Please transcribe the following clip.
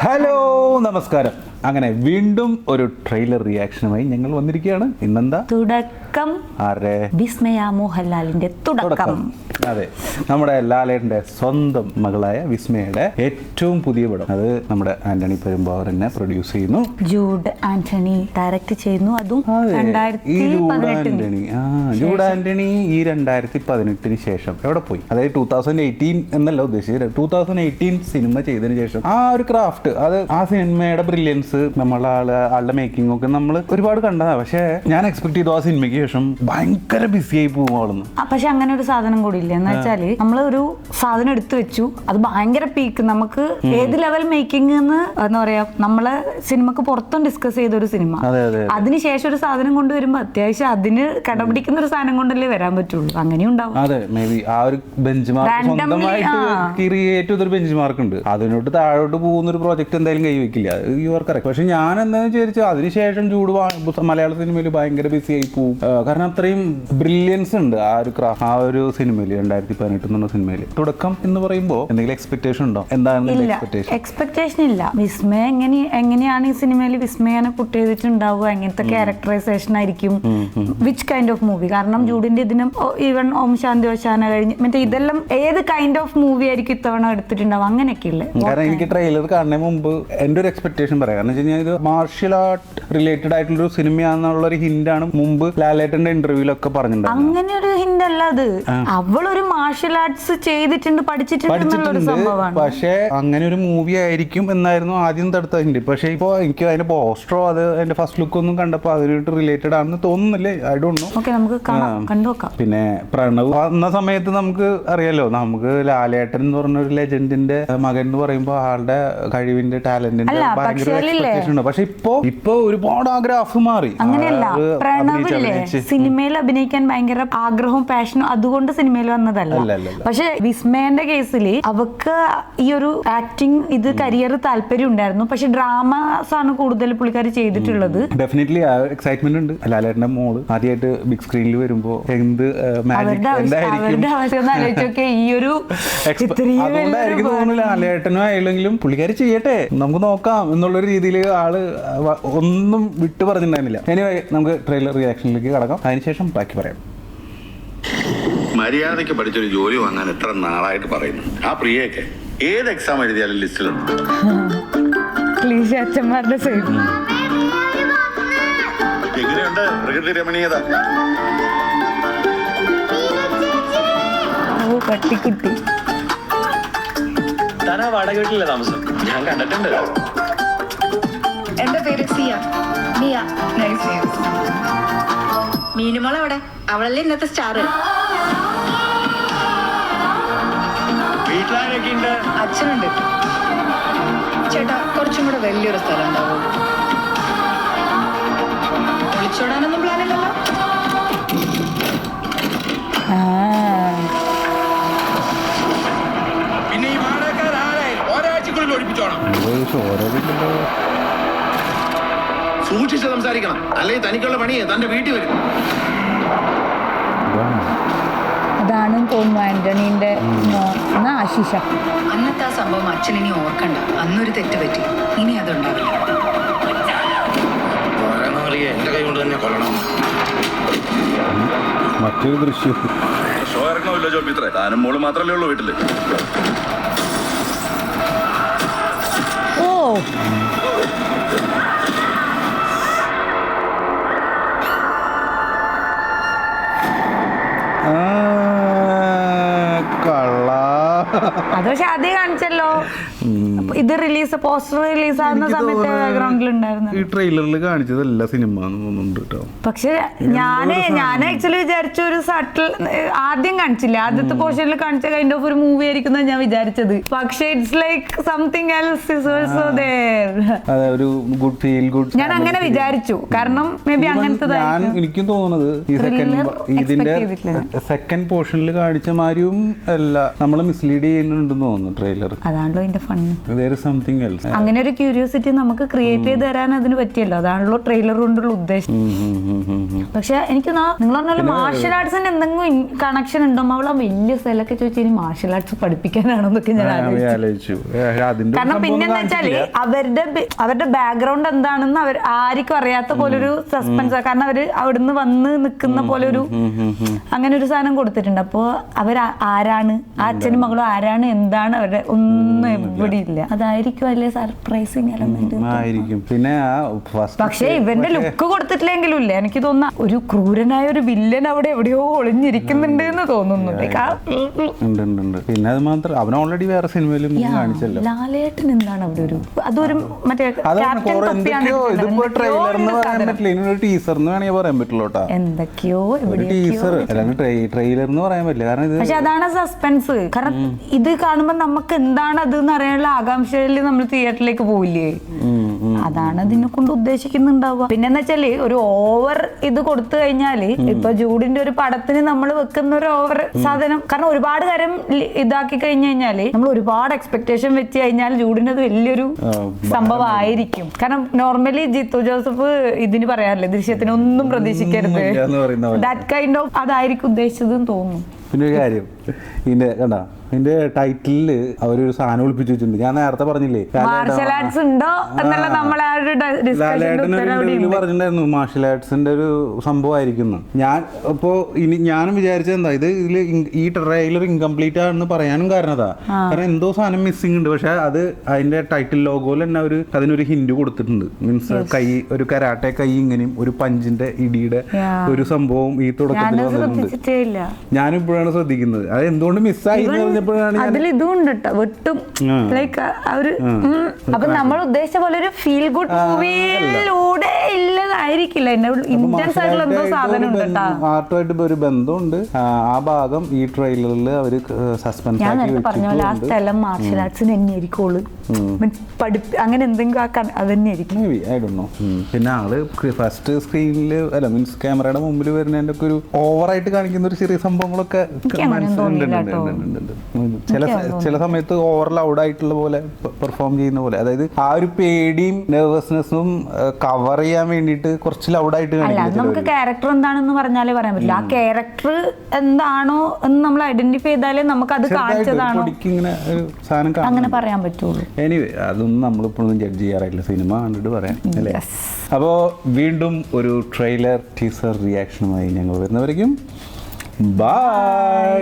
Hello നമസ്കാരം. അങ്ങനെ വീണ്ടും ഒരു ട്രെയിലർ റിയാക്ഷനുമായി ഞങ്ങൾ വന്നിരിക്കുകയാണ്. ഇന്നെന്താ തുടക്കം? ആരെ? വിസ്മയ മോഹൻലാലിന്റെ തുടക്കം. അതെ, നമ്മുടെ ലാലേട്ടന്റെ സ്വന്തം മകളായ വിസ്മയുടെ ഏറ്റവും പുതിയ പടം. അത് നമ്മുടെ ആന്റണി പെരുമ്പാവൂർ തന്നെ പ്രൊഡ്യൂസ് ചെയ്യുന്നു. ജൂഡ് ആന്റണി ഡയറക്ട് ചെയ്യുന്നു. അതും ജൂഡ് ആന്റണി ഈ 2018 ശേഷം എവിടെ പോയി? അതായത് 2018 എന്നല്ല ഉദ്ദേശിച്ചത്, 2018 സിനിമ ചെയ്തതിനു ശേഷം ആ ഒരു ക്രാഫ്റ്റ്, അത് ആ സിനിമയുടെ ബ്രില്യൻസ്, നമ്മളെ ആളുടെ മേക്കിംഗ് ഒക്കെ നമ്മൾ ഒരുപാട് കണ്ടതാ. പക്ഷെ ഞാൻ എക്സ്പെക്ട് ചെയ്തു ആ സിനിമയ്ക്ക് ശേഷം ഭയങ്കര ബിസി ആയി പോകുന്നു. പക്ഷെ അങ്ങനെ ഒരു സാധനം കൂടി ഇല്ല. എന്ന് വെച്ചാല് നമ്മള് ഒരു സാധനം എടുത്തു വെച്ചു, അത് ഭയങ്കര പീക്ക്, നമുക്ക് ഏത് ലെവൽ മേക്കിംഗ് എന്ന് എന്താ പറയാ, നമ്മള് സിനിമക്ക് പുറത്തും ഡിസ്കസ് ചെയ്ത ഒരു സിനിമ, അതിനുശേഷം ഒരു സാധനം കൊണ്ടുവരുമ്പോ അത്യാവശ്യം അതിന് കടപിടിക്കുന്ന ഒരു സാധനം കൊണ്ടല്ലേ വരാൻ പറ്റുള്ളൂ. അങ്ങനെയും ഉണ്ടാവും. അതെ, മേ ബി ആ ഒരു ബെഞ്ച് മാർക്ക് സ്വന്തമായിട്ട് ക്രിയേറ്റ് ചെയ്തൊരു ബെഞ്ച് മാർക്ക് ഉണ്ട്. അതിനോട്ട് താഴോട്ട് പോകുന്ന ഒരു പ്രോജക്ട് എന്തായാലും കൈവയ്ക്കില്ല. You are correct. പക്ഷെ ഞാൻ എന്താണെന്ന് വിചാരിച്ചു അതിനുശേഷം ജൂഡ് മലയാള സിനിമയിൽ ഭയങ്കര ബിസി ആയി പോകും. കാരണം അത്രയും ബ്രില്യൻസ് ഉണ്ട് ആ ഒരു ആ ഒരു സിനിമയിൽ, 2018 എന്നുള്ള സിനിമയിൽ. തുടക്കം എന്ന് പറയുമ്പോൾ എന്തെങ്കിലും എക്സ്പെക്ടേഷൻ ഉണ്ടോ? എന്താണ് എക്സ്പെക്ടേഷൻ? ഇല്ല. വിസ്മയ എങ്ങനെയാണ് ഈ സിനിമയിൽ വിസ്മയനെ പുട്ട് ചെയ്തിട്ടുണ്ടാവുക, എങ്ങനത്തെ ക്യാരക്ടറൈസേഷൻ ആയിരിക്കും, വിച്ച് കൈൻഡ് ഓഫ് മൂവി? കാരണം ജൂഡിന്റെ ഇതിനും ഈവൻ ഓം ശാന്തി ഓശാന കഴിഞ്ഞ് മറ്റേ ഇതെല്ലാം ഏത് കൈൻഡ് ഓഫ് മൂവി ആയിരിക്കും ഇത്തവണ എടുത്തിട്ടുണ്ടാവും, അങ്ങനെയൊക്കെ ഇല്ലേ. കാരണം എനിക്ക് ട്രെയിലർ കാണുന്നതിന് മുമ്പ് എന്റെ ഒരു എക്സ്പെക്ടേഷൻ പറയാം. കാരണം വെച്ച് കഴിഞ്ഞാൽ ഇത് മാർഷ്യൽ ആർട്ട് റിലേറ്റഡ് ആയിട്ടുള്ള ഒരു സിനിമയാണെന്നുള്ള ഒരു ഹിന്റാണ് മുമ്പ് ലാലേട്ടന്റെ ഇന്റർവ്യൂലൊക്കെ പറഞ്ഞിട്ടുണ്ട്. അങ്ങനെ ഒരു ഹിന്റ് അല്ല അത്, അവളൊരു മാർഷ്യൽ ആർട്സ് ചെയ്തിട്ടുണ്ട്, പഠിച്ചിട്ടുണ്ട് സംഭവമാണ്. പക്ഷെ അങ്ങനെ ഒരു മൂവി ആയിരിക്കും എന്നായിരുന്നു ആദ്യം തടുത്ത ഹിന്റ്. പക്ഷെ ഇപ്പൊ എനിക്ക് അതിന്റെ പോസ്റ്ററോ അത് അതിന്റെ ഫസ്റ്റ് ലുക്ക് ഒന്നും കണ്ടപ്പോ അതിനായിട്ട് റിലേറ്റഡ് ആണെന്ന് തോന്നുന്നില്ലേ? I don't know. നമുക്ക് കണ്ടുനോക്കാം. പിന്നെ പ്രണവ് വന്ന സമയത്ത് നമുക്ക് അറിയാലോ, നമുക്ക് ലാലേട്ടൻ എന്ന് പറഞ്ഞ ഒരു ലെജൻഡിന്റെ മകൻ എന്ന് പറയുമ്പോൾ ആളുടെ കഴിവിന്റെ ടാലന്റിന്റെ ഭയങ്കര എക്സ്പെക്ടേഷൻ ഉണ്ട്. പക്ഷെ ഇപ്പൊ ഒരുപാട് ആഗ്രഹം മാറി. അങ്ങനെയല്ല, പ്രണവില്ലേ സിനിമയിൽ അഭിനയിക്കാൻ ഭയങ്കര ആഗ്രഹവും പാഷനും അതുകൊണ്ട് സിനിമയിൽ വന്നതല്ല. പക്ഷെ വിസ്മയന്റെ കേസിൽ അവക്ക് ഈ ഒരു ആക്ടിങ് ഇത് കരിയർ താല്പര്യം ഉണ്ടായിരുന്നു. പക്ഷെ ഡ്രാമാസ് ആണ് കൂടുതൽ പുള്ളിക്കാരി ചെയ്തിട്ടുള്ളത്. ഡെഫിനറ്റ്ലി എക്സൈറ്റ്മെന്റ് ഉണ്ട്. ലാലേട്ടന്റെ മോള് ആദ്യമായിട്ട് ബിഗ് സ്ക്രീനിൽ വരുമ്പോ എന്ത് ഈ ഒരു ലാലേട്ടനും ആയില്ലെങ്കിലും പുള്ളിക്കാരി ചെയ്യട്ടെ, നമുക്ക് നോക്കാം എന്നുള്ളൊരു രീതിയിൽ ആള് ഒന്നും വിട്ടു പറഞ്ഞിട്ടുണ്ടായിരുന്നില്ല. എനിവേ, നമുക്ക് ട്രെയിലർ റിയാക്ഷനിലേക്ക് കടക്കാം, അതിനുശേഷം ബാക്കി പറയാം. മര്യാദയ്ക്ക് പഠിച്ചൊരു ജോലി വാങ്ങാൻ എത്ര നാളായിട്ട് പറയുന്നു. ആ പ്രിയൊക്കെ ഏത് എക്സാം എഴുതിയാലും ലിസ്റ്റിലുണ്ട്. എങ്ങനെയുണ്ട് പ്രകൃതി രമണീയത? പട്ടിക്കുട്ടി താനാ വാടക വീട്ടിലെ താമസം ഞാൻ കണ്ടിട്ടുണ്ട്. എന്റെ പേര് സിയ. മിയ. Nice name. മീനുമോൾ അവിടെ, അവളല്ലേ ഇന്നത്തെ സ്റ്റാർ. വീട്ടിലാരൊക്കെ ഉണ്ട്? അച്ഛനുണ്ട്. ചേട്ടാ, കുറച്ചും കൂടെ വലിയൊരു സ്ഥലം ഉണ്ടാവും. ഒളിച്ചോടാനൊന്നും പ്ലാനില്ലല്ലോ. പിന്നെ ഈ വാടകക്കാരെ ഒരാഴ്ചക്കുള്ളിൽ ഒഴിപ്പിച്ചോണം. സൂക്ഷിച്ച് സംസാരിക്കണം, അല്ലെങ്കിൽ തനിക്കുള്ള പണിയെ തന്റെ വീട്ടിൽ വരും. അതാണ് തോന്നുന്നു ആന്റണീന്റെ ആശിഷ. അന്നത്തെ ആ സംഭവം അച്ഛൻ ഇനി ഓർക്കണ്ട. അന്നൊരു തെറ്റ് പറ്റി, ഇനി അതുണ്ടാവില്ല. എന്റെ കൈ കൊണ്ട് തന്നെ കൊല്ലണം. മറ്റൊരു ദൃശ്യം ഷോ ഇറങ്ങണമല്ലോ ജോബിത്രേ. താനും മോള് മാത്രല്ലേ ഉള്ളൂ വീട്ടില്. അത് പക്ഷെ ആദ്യം കാണിച്ചല്ലോ. ഇത് റിലീസ് പോസ്റ്റർ റിലീസ് ആകുന്ന സമയത്ത് ബാക്ക്ഗ്രൗണ്ടിൽ ഉണ്ടായിരുന്നു. ഈ ട്രെയിലറിൽ കാണിച്ചതല്ല സിനിമ തോന്നുന്നുണ്ട് കേട്ടോ. പക്ഷെ ഞാൻ ആക്ച്വലി വിചാരിച്ച ഒരു സട്ടിൽ ആദ്യം കാണിച്ചില്ല, ആദ്യത്തെ പോർഷനിൽ കാണിച്ച കൈൻഡ് ഓഫ് ഒരു മൂവി ആയിരിക്കും ഞാൻ വിചാരിച്ചത്. പക്ഷെ it's like something else is also there. ഒരു ഗുഡ് ഫീൽ ഗുഡ് ഞാൻ അങ്ങനെ വിചാരിച്ചു. കാരണം മേ ബി അങ്ങനത്തെ എനിക്കും തോന്നുന്നത് ഇതിന്റെ സെക്കൻഡ് പോർഷനിൽ കാണിച്ച മാരിയും അല്ല, നമ്മളെ മിസ്ലീഡ് ചെയ്യുന്നുണ്ടെന്ന് തോന്നുന്നു ട്രെയിലർ. അതാണല്ലോ ഇതിന്റെ fund. there is something else. അങ്ങനെ ഒരു ക്യൂരിയോസിറ്റി നമുക്ക് ക്രിയേറ്റ് ചെയ്ത് തരാൻ അതിന് പറ്റിയല്ലോ. അതാണല്ലോ ട്രെയിലർ കൊണ്ടുള്ള ഉദ്ദേശം. പക്ഷെ എനിക്ക് നിങ്ങൾ പറഞ്ഞ മാർഷൽ ആർട്സിന് എന്തെങ്കിലും കണക്ഷൻ ഉണ്ടോ? അവളെ വലിയ സ്ഥലമൊക്കെ ചോദിച്ചാൽ ഇനി മാർഷൽ ആർട്സ് പഠിപ്പിക്കാനാണെന്നൊക്കെ ഞാൻ ആലോചിച്ചു. കാരണം പിന്നെന്താ വെച്ചാല് അവരുടെ ബാക്ക്ഗ്രൗണ്ട് എന്താണെന്ന് ആർക്കും അറിയാത്ത പോലൊരു സസ്പെൻസ്. കാരണം അവര് അവിടുന്ന് വന്ന് നിൽക്കുന്ന പോലെ ഒരു അങ്ങനെ ഒരു സാധനം കൊടുത്തിട്ടുണ്ട്. അപ്പോ ആരാണ് ആ അച്ഛനും മകളും, ആരാണ്, എന്താണ് അവരുടെ ഒന്നും എവിടെ ഇല്ല. അതായിരിക്കും അല്ലേ സർപ്രൈസിങ് എലമെന്റ് ആയിരിക്കും. പിന്നെ പക്ഷെ ഇവന്റെ ലുക്ക് കൊടുത്തിട്ടില്ലെങ്കിലും ഇല്ല, എനിക്ക് തോന്നുന്ന ഒരു ക്രൂരനായ ഒരു വില്ലൻ അവിടെ എവിടെയോ ഒളിഞ്ഞിരിക്കുന്നുണ്ട് എന്ന് തോന്നുന്നു. പിന്നെ അത് മാത്രം അവൻ ഓൾറെഡി വേറെ സിനിമയിലും കാണിച്ചല്ലോ. ലാലേട്ടൻ എന്താണ് അവിടെ ഒരു അതൊരു മറ്റേ ട്രെയിലർ എന്ന് പറയാൻ പറ്റില്ല, ഇനി ഒരു ടീസർ എന്ന് വേണമെങ്കിൽ പറയാൻ പറ്റുള്ളൂ കേട്ടോ. എന്തൊക്കെയോ ടീസർ അല്ലാണ്ട് ട്രെയിലർ എന്ന് പറയാൻ പറ്റില്ല. കാരണം ഇത് പക്ഷെ അതാണ് സസ്പെൻസ്. കാരണം ഇത് കാണുമ്പോൾ നമുക്ക് എന്താണ് അത് എന്ന് അറിയാനുള്ള ആകാംക്ഷയിൽ നമ്മൾ തിയേറ്ററിലേക്ക് പോയില്ലേ. അതാണ് അതിനെ കൊണ്ട് ഉദ്ദേശിക്കുന്നുണ്ടാവുക. പിന്നെന്ന് വെച്ചാല് ഒരു ഓവർ ഇത് കൊടുത്തു കഴിഞ്ഞാല് ഇപ്പൊ ജൂഡിന്റെ ഒരു പടത്തിന് നമ്മൾ വെക്കുന്ന ഒരു ഓവർ സാധനം, കാരണം ഒരുപാട് കാര്യം ഇതാക്കി കഴിഞ്ഞു കഴിഞ്ഞാല് നമ്മൾ ഒരുപാട് എക്സ്പെക്ടേഷൻ വെച്ച് കഴിഞ്ഞാൽ ജൂഡിന്റെ അത് വലിയൊരു സംഭവമായിരിക്കും. കാരണം നോർമലി ജിത്തു ജോസഫ് ഇതിന് പറയാറില്ലേ, ദൃശ്യത്തിനൊന്നും പ്രതീക്ഷിക്കരുത്, ദാറ്റ് കൈൻഡ് ഓഫ് അതായിരിക്കും ഉദ്ദേശിച്ചതെന്ന് തോന്നുന്നു. പിന്നെ ഒരു കാര്യം ഇതിന്റെ കണ്ടാ, ഇതിന്റെ ടൈറ്റിലില് അവരൊരു സാധനം ഒളിപ്പിച്ചു വെച്ചിട്ടുണ്ട്. ഞാൻ നേരത്തെ പറഞ്ഞില്ലേ മാർഷൽ ആർട്സ് ഉണ്ടോ എന്നുള്ള നമ്മളെ പറഞ്ഞിട്ടുണ്ടായിരുന്നു മാർഷൽ ആർട്സിന്റെ ഒരു സംഭവമായിരിക്കുന്നു. ഞാൻ ഇപ്പോ ഞാനും വിചാരിച്ചത് എന്താ ഇതില് ഈ ട്രെയിലർ ഇൻകംപ്ലീറ്റ് ആണെന്ന് പറയാനും കാരണം അതാ. കാരണം എന്തോ സാധനം മിസ്സിംഗ് ഉണ്ട്. പക്ഷെ അത് അതിന്റെ ടൈറ്റിൽ ലോഗോയിൽ തന്നെ അതിനൊരു ഹിന്റ് കൊടുത്തിട്ടുണ്ട്. മീൻസ് കൈ, ഒരു കരാട്ടെ കൈ ഇങ്ങനെയും ഒരു പഞ്ചിന്റെ ഇടിയുടെ ഒരു സംഭവം ഈ തുടക്കത്തിൽ വന്നിട്ടുണ്ട്. ഞാനിപ്പോഴാണ് ശ്രദ്ധിക്കുന്നത് അത് എന്തുകൊണ്ട് മിസ്സായി എന്ന് പറഞ്ഞപ്പോഴാണ്. അതിൽ ഇതുണ്ട് കേട്ടോ, വെട്ടും ലൈക്ക് അപ്പൊ നമ്മൾ ഉദ്ദേശിച്ച പോലെ ഒരു ഫീൽ ഗുഡ് മൂവിയിലൂടെ ഇല്ലതായിരിക്കില്ല. ഇന്റൻസ് ആയിട്ടുള്ള എന്തോ സാധനം ഉണ്ട് കേട്ടോ. ആർട്ടുമായിട്ട് ഒരു ബന്ധമുണ്ട്. ആ ഭാഗം ഈ ട്രെയിലറിൽ അവര് സസ്പെൻസ് ഞാൻ നേരത്തെ പറഞ്ഞ പോലെ ആ സ്ഥലം മാർഷൽ ആർട്സിന് തന്നെയായിരിക്കുള്ളൂ. അങ്ങനെ എന്തെങ്കിലും ആക്കാൻ അത് തന്നെയായിരിക്കും. പിന്നെ ആള് ഫസ്റ്റ് സ്ക്രീനിൽ അല്ല മീൻസ് ക്യാമറയുടെ മുമ്പിൽ വരുന്നതിന്റെ ഒക്കെ ഒരു ഓവറായിട്ട് കാണിക്കുന്ന ഒരു ചെറിയ സംഭവങ്ങളൊക്കെ ചില സമയത്ത് ഓവർ ലൗഡ് ആയിട്ടുള്ള പോലെ പെർഫോം ചെയ്യുന്ന പോലെ. അതായത് ആ ഒരു പേടിയും നെർവസ്നെസ്സും കവർ ചെയ്യാൻ വേണ്ടിയിട്ട് കുറച്ച് ലൗഡായിട്ട് കാണിക്കും. നമുക്ക് ക്യാരക്ടർ എന്താണെന്ന് പറഞ്ഞാലേ പറയാൻ പറ്റില്ല. ആ ക്യാരക്ടർ എന്താണോ എന്ന് നമ്മൾ ഐഡന്റിഫൈ ചെയ്താലേ നമുക്ക് അത് കാണിച്ചതാണോ അങ്ങനെ പറയാൻ പറ്റുള്ളൂ. എനിവേ അതൊന്നും നമ്മളിപ്പോഴൊന്നും ജഡ്ജ് ചെയ്യാറില്ല, സിനിമ കണ്ടിട്ട് പറയാം അല്ലേ. അപ്പോൾ വീണ്ടും ഒരു ട്രെയിലർ ടീസർ റിയാക്ഷനുമായി ഞങ്ങൾ വരുന്നവരേക്കും ബൈ.